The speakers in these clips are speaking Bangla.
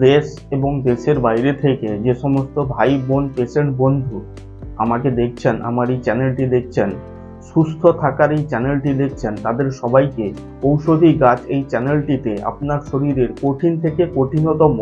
দেশ এবং দেশের বাইরে থেকে যে সমস্ত ভাই বোন পেশেন্ট বন্ধু আমাকে দেখছেন, আমার এই চ্যানেলটি দেখছেন, সুস্থ থাকার এই চ্যানেলটি দেখছেন, তাদের সবাইকে ঔষধি গাছ এই চ্যানেলটিতে আপনার শরীরের কঠিন থেকে কঠিনতম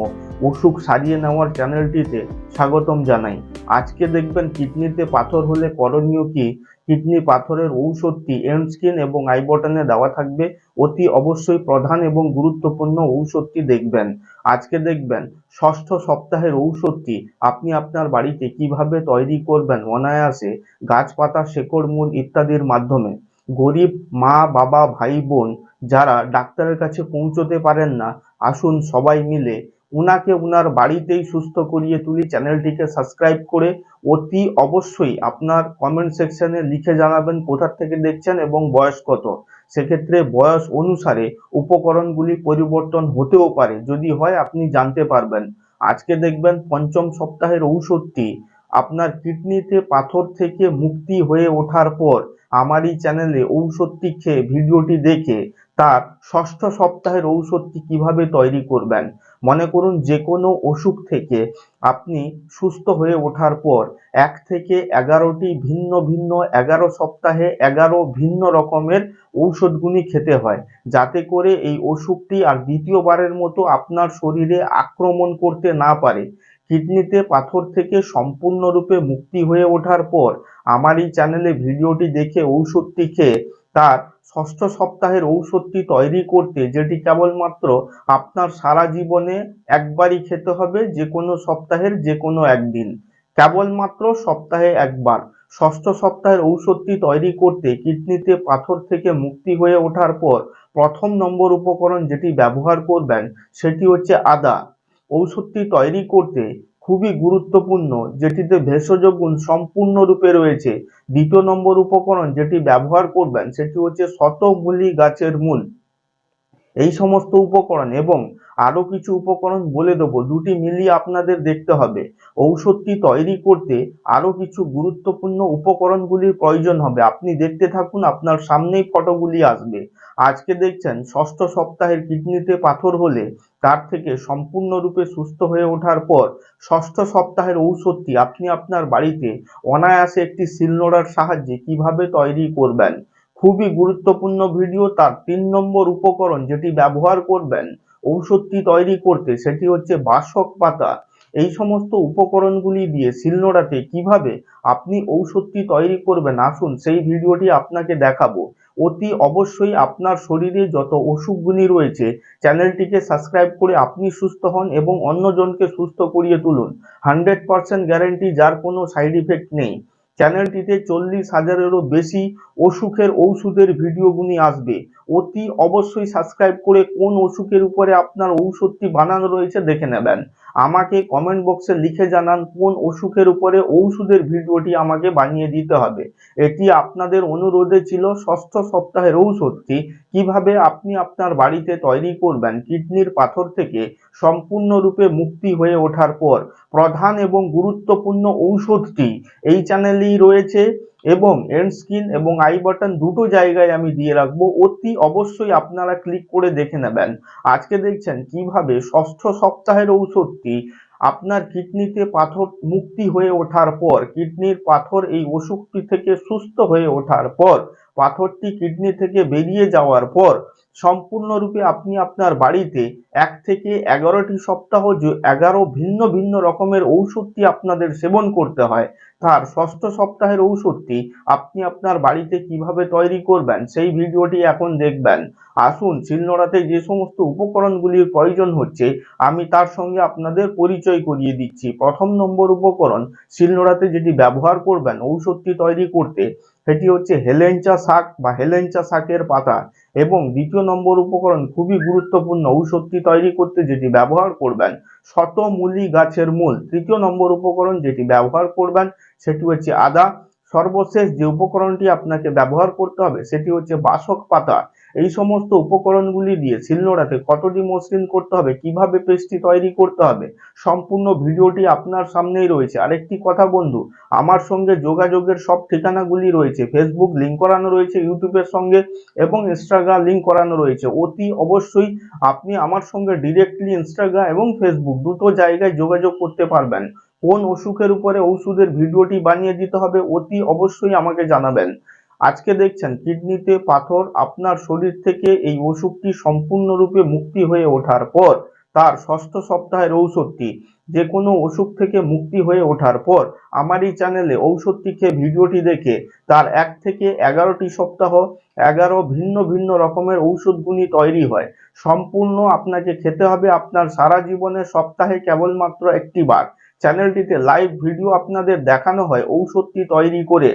অসুখ সারিয়ে নেওয়ার চ্যানেলটিতে স্বাগতম জানাই। আজকে দেখবেন কিডনিতে পাথর হলে করণীয় কি, কিডনি পাথরের ঔষধটি এন্ড স্কিন এবং আই বটনে দেওয়া থাকবে। অতি অবশ্যই প্রধান এবং গুরুত্বপূর্ণ ঔষধটি দেখবেন। আজকে দেখবেন ষষ্ঠ সপ্তাহের ঔষধটি আপনি আপনার বাড়িতে কিভাবে তৈরি করবেন অনায়াসে, গাছপাতা, শেকড়, মূল ইত্যাদির মাধ্যমে। গরিব মা বাবা ভাই বোন যারা ডাক্তারের কাছে পৌঁছতে পারেন না, আসুন সবাই মিলে উনাকে উনার বাড়িতেই সুস্থ করিয়ে তুলি। চ্যানেলটিকে সাবস্ক্রাইব করে অতি অবশ্যই আপনার কমেন্ট সেকশনে লিখে জানাবেন কোথা থেকে দেখছেন এবং বয়স কত। সেক্ষেত্রে বয়স অনুসারে উপকরণগুলি পরিবর্তন হতেও পারে, যদি হয় আপনি জানতে পারবেন। আজকে দেখবেন পঞ্চম সপ্তাহের ঔষধটি আপনার কিডনিতে পাথর থেকে মুক্তি হয়ে ওঠার পর আমার এই চ্যানেলে ঔষধটি খেয়ে ভিডিওটি দেখে তার ষষ্ঠ সপ্তাহের ঔষধটি কিভাবে তৈরি করবেন। মনে করুন যে কোনো অসুখ থেকে আপনি সুস্থ হয়ে ওঠার পর 1 থেকে 11টি ভিন্ন ভিন্ন 11 সপ্তাহে 11 ভিন্ন রকমের ঔষধগুলি খেতে হয়, যাতে করে এই অসুখটি আর দ্বিতীয়বারের মতো আপনার শরীরে আক্রমণ করতে না পারে। কিডনিতে পাথর থেকে সম্পূর্ণরূপে মুক্তি হয়ে ওঠার পর আমার এই চ্যানেলে ভিডিওটি দেখে ঔষধটি খেয়ে তার ষষ্ঠ সপ্তাহের ঔষধটি তৈরি করতে, যেটি কেবলমাত্র আপনার সারা জীবনে একবারই খেতে হবে, যে কোনো সপ্তাহের যে কোনো একদিন, কেবলমাত্র সপ্তাহে একবার। ষষ্ঠ সপ্তাহের ঔষধটি তৈরি করতে কিডনিতে পাথর থেকে মুক্তি হয়ে ওঠার পর প্রথম নম্বর উপকরণ যেটি ব্যবহার করবেন সেটি হচ্ছে আদা। ঔষধটি তৈরি করতে খুবই গুরুত্বপূর্ণ, যেটিতে ভেষজ গুণ সম্পূর্ণরূপে রয়েছে। দ্বিতীয় নম্বর উপকরণ যেটি ব্যবহার করবেন সেটি হচ্ছে শতমূলী গাছের মূল। এই সমস্ত উপকরণ এবং আরো কিছু উপকরণ বলে দেবো, দুটি মিলিয়ে আপনাদের দেখতে হবে। ঔষধটি তৈরি করতে আরো কিছু গুরুত্বপূর্ণ উপকরণগুলির প্রয়োজন হবে। আপনি দেখতে থাকুন, আপনার সামনেই ফটোগুলি আসবে। আজকে দেখছেন ষষ্ঠ সপ্তাহের কিডনিতে পাথর হলে তার থেকে সম্পূর্ণরূপে সুস্থ হয়ে ওঠার পর ষষ্ঠ সপ্তাহের ঔষধটি আপনি আপনার বাড়িতে অনায়াসে একটি শিলনোড়ার সাহায্যে কিভাবে তৈরি করবেন। খুবই গুরুত্বপূর্ণ ভিডিও। তার 3 নম্বর উপকরণ যেটি ব্যবহার করবেন ঔষধটি তৈরি করতে সেটি হচ্ছে বাসক পাতা। এই সমস্ত উপকরণগুলি দিয়ে শিলনোড়াতে কিভাবে আপনি ঔষধটি তৈরি করবেন, আসুন সেই ভিডিওটি আপনাকে দেখাবো। অতি অবশ্যই আপনার শরীরে যত অসুখগুলি রয়েছে চ্যানেলটিকে সাবস্ক্রাইব করে আপনি সুস্থ হন এবং অন্যজনকে সুস্থ করিয়ে তুলুন। 100% গ্যারেন্টি, যার কোনো সাইড ইফেক্ট নেই। চ্যানেলটিতে 40,000-এরও বেশি অসুখের ঔষধের ভিডিওগুলি আসবে। অতি অবশ্যই সাবস্ক্রাইব করে কোন অসুখের উপরে আপনার ঔষধটি বানানো রয়েছে দেখে নেবেন। আমাকে কমেন্ট বক্সে লিখে জানান কোন অসুখের উপরে ঔষধের ভিডিওটি আমাকে বানিয়ে দিতে হবে। এটি আপনাদের অনুরোধে ছিল। ষষ্ঠ সপ্তাহের ঔষধটি কিভাবে আপনি আপনার বাড়িতে তৈরি করবেন কিডনির পাথর থেকে সম্পূর্ণরূপে মুক্তি হয়ে ওঠার পর। প্রধান এবং গুরুত্বপূর্ণ ঔষধটি এই চ্যানেলেই রয়েছে এবং এন্ড স্কিন এবং আই বাটন দুটো জায়গায় আমি দিয়ে রাখবো। অতি অবশ্যই আপনারা ক্লিক করে দেখে নেবেন। আজকে দেখছেন কিভাবে ষষ্ঠ সপ্তাহের ঔষধটি আপনার কিডনিতে পাথর মুক্তি হয়ে ওঠার পর, কিডনির পাথর এই অসুখটি থেকে সুস্থ হয়ে ওঠার পর, পাথরটি কিডনি থেকে বেরিয়ে যাওয়ার পর সম্পূর্ণরূপে আপনি আপনার বাড়িতে 1 থেকে 11টি সপ্তাহ 11 ভিন্ন ভিন্ন রকমের ঔষধটি আপনাদের সেবন করতে হয়। তার ষষ্ঠ সপ্তাহের ঔষধটি আপনি আপনার বাড়িতে কিভাবে তৈরি করবেন সেই ভিডিওটি এখন দেখবেন। আসুন শিলনোড়াতে যে সমস্ত উপকরণগুলির প্রয়োজন হচ্ছে আমি তার সঙ্গে আপনাদের পরিচয় করিয়ে দিচ্ছি। প্রথম নম্বর উপকরণ শিলনোড়াতে যেটি ব্যবহার করবেন ঔষধটি তৈরি করতে সেটি হচ্ছে হেলেঞ্চা শাক বা হেলেঞ্চা শাকের পাতা। এবং দ্বিতীয় নম্বর উপকরণ খুবই গুরুত্বপূর্ণ, ঔষধটি তৈরি করতে যেটি ব্যবহার করবেন শতমূলী গাছের মূল। তৃতীয় নম্বর উপকরণ যেটি ব্যবহার করবেন সেটি হচ্ছে আদা। সর্বশেষ যে উপকরণটি আপনাকে ব্যবহার করতে হবে সেটি হচ্ছে বাসক পাতা। এই সমস্ত উপকরণগুলি দিয়ে শিলনোড়াতে কতটি মসৃণ করতে হবে, কিভাবে পেস্টটি তৈরি করতে হবে, সম্পূর্ণ ভিডিওটি আপনার সামনেই রয়েছে। আরেকটি কথা বন্ধু, আমার সঙ্গে যোগাযোগের সব ঠিকানাগুলি রয়েছে। ফেসবুক লিঙ্ক করানো রয়েছে ইউটিউবের সঙ্গে এবং ইনস্টাগ্রাম লিঙ্ক করানো রয়েছে। অতি অবশ্যই আপনি আমার সঙ্গে ডিরেক্টলি ইনস্টাগ্রাম এবং ফেসবুক দুটো জায়গায় যোগাযোগ করতে পারবেন। কোন অসুখের উপরে ঔষধের ভিডিওটি বানিয়ে দিতে হবে অতি অবশ্যই আমাকে জানাবেন। আজকে দেখছেন কিডনিতে পাথর, আপনার শরীর থেকে এই অসুখটি সম্পূর্ণরূপে মুক্তি হয়ে ওঠার পর তার ষষ্ঠ সপ্তাহের ঔষধটি, যে কোনো অসুখ থেকে মুক্তি হয়ে ওঠার পর আমার এই চ্যানেলে ঔষধটি খেয়ে ভিডিওটি দেখে তার 1 থেকে 11টি সপ্তাহ 11 ভিন্ন ভিন্ন রকমের ঔষধগুলি তৈরি হয়। সম্পূর্ণ আপনাকে খেতে হবে আপনার সারা জীবনে সপ্তাহে কেবলমাত্র একটি বার। চ্যানেলটিতে লাইভ ভিডিও আপনাদের দেখানো হয় ঔষধটি তৈরি করে।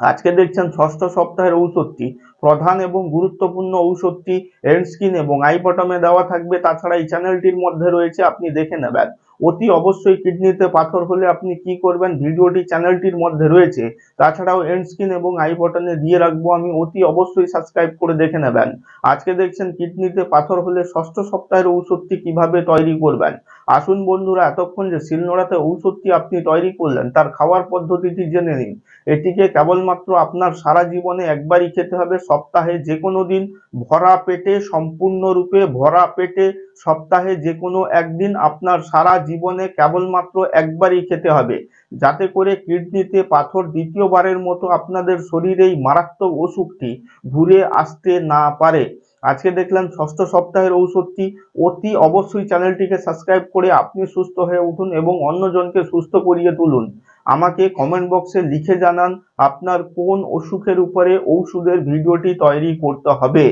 আজকে দেখছেন ষষ্ঠ সপ্তাহের ঔষধটি, প্রধান এবং গুরুত্বপূর্ণ ঔষধটি এন্ড স্ক্রিন এবং আই বটমে দেওয়া থাকবে। তাছাড়া এই চ্যানেলটির মধ্যে রয়েছে, আপনি দেখে নেবেন। অতি অবশ্যই কিডনিতে পাথর হলে আপনি কি করবেন ভিডিওটি চ্যানেলটির মধ্যে রয়েছে। তাছাড়াও এন্ড স্ক্রিন এবং আই বটনে দিয়ে রাখবো আমি, অতি অবশ্যই সাবস্ক্রাইব করে দেখে নেবেন। আজকে দেখছেন কিডনিতে পাথর হলে ষষ্ঠ সপ্তাহের ঔষধটি কিভাবে তৈরি করবেন। আসুন বন্ধুরা, এতক্ষণ যে শিলনোড়াতে ঔষধটি আপনি তৈরি করলেন তার খাওয়ার পদ্ধতিটি জেনে নিন। এটিকে কেবলমাত্র আপনার সারা জীবনে একবারই খেতে হবে, সপ্তাহে যে কোনো দিন ভরা পেটে, সম্পূর্ণরূপে ভরা পেটে সপ্তাহে যে কোনো একদিন আপনার সারা জীবনে কেবলমাত্র একবারই খেতে হবে, যাতে করে কিডনিতে পাথর দ্বিতীয়বারের মতো আপনাদের শরীরে এই মারাত্মক অসুখটি ঘুরে আসতে না পারে। আজকে দেখলাম ষষ্ঠ সপ্তাহের ঔষধটি। অতি অবশ্যই চ্যানেলটিকে সাবস্ক্রাইব করে আপনি সুস্থ হয়ে উঠুন এবং অন্যজনকে সুস্থ করিয়ে তুলুন। আমাকে কমেন্ট বক্সে লিখে জানান আপনার কোন অসুখের উপরে ঔষধের ভিডিওটি তৈরি করতে হবে।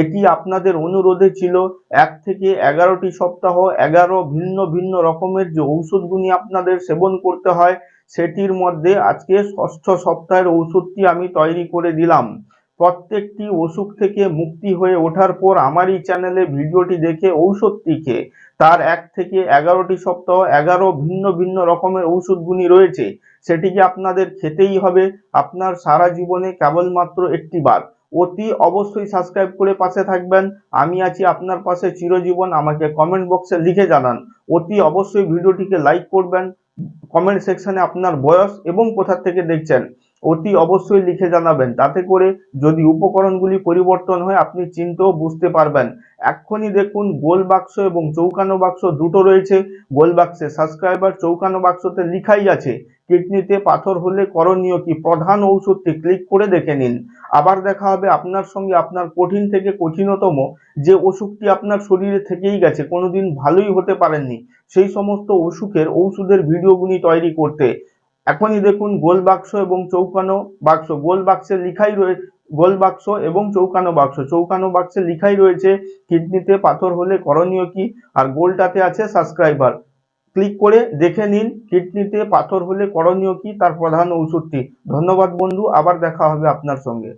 এটি আপনাদের অনুরোধে ছিল। 1 থেকে 11টি সপ্তাহ 11 ভিন্ন ভিন্ন রকমের যে ঔষধগুলি আপনাদের সেবন করতে হয়, সেটির মধ্যে আজকে ষষ্ঠ সপ্তাহের ঔষধটি আমি তৈরি করে দিলাম। প্রত্যেকটি অসুখ থেকে মুক্তি হয়ে ওঠার পর আমার এই চ্যানেলে ভিডিওটি দেখে ঔষধটি খেয়ে তার 1 থেকে 11টি সপ্তাহ 11 ভিন্ন ভিন্ন রকমের ঔষধগুলি রয়েছে, সেটিকে আপনাদের খেতেই হবে আপনার সারা জীবনে কেবলমাত্র একটি বার। অতি অবশ্যই সাবস্ক্রাইব করে পাশে থাকবেন। আমি আছি আপনার পাশে চিরজীবন। আমাকে কমেন্ট বক্সে লিখে জানান। অতি অবশ্যই ভিডিওটিকে লাইক করবেন। কমেন্ট সেকশনে আপনার বয়স এবং কোথা থেকে দেখছেন অতি অবশ্যই লিখে জানাবেন। তাতে করে যদি উপকরণগুলি পরিবর্তন হয় আপনি চিনতেও বুঝতে পারবেন। এক্ষুনি দেখুন গোল বাক্স এবং চৌকানো বাক্স দুটো রয়েছে। গোল বাক্সে সাবস্ক্রাইবার, চৌকানো বাক্সতে লিখাই আছে কিডনিতে পাথর হলে করণীয় কি, প্রধান ঔষধটি ক্লিক করে দেখে নিন। আবার দেখা হবে আপনার সঙ্গে আপনার কঠিন থেকে কঠিনতম যে অসুখটি আপনার শরীরে থেকেই গেছে, কোনোদিন ভালোই হতে পারেননি, সেই সমস্ত অসুখের ঔষধের ভিডিওগুলি তৈরি করতে। এখনই দেখুন গোল বাক্স এবং চৌকানো বাক্স। গোল বাক্সে লিখাই রয়েছে, গোল বাক্স এবং চৌকানো বাক্স, চৌকানো বাক্সে লিখাই রয়েছে কিডনিতে পাথর হলে করণীয় কি, আর গোলটাতে আছে সাবস্ক্রাইবার। ক্লিক করে দেখে নিন কিডনিতে পাথর হলে করণীয় কি, তার প্রধান ঔষধটি। ধন্যবাদ বন্ধু, আবার দেখা হবে আপনার সঙ্গে।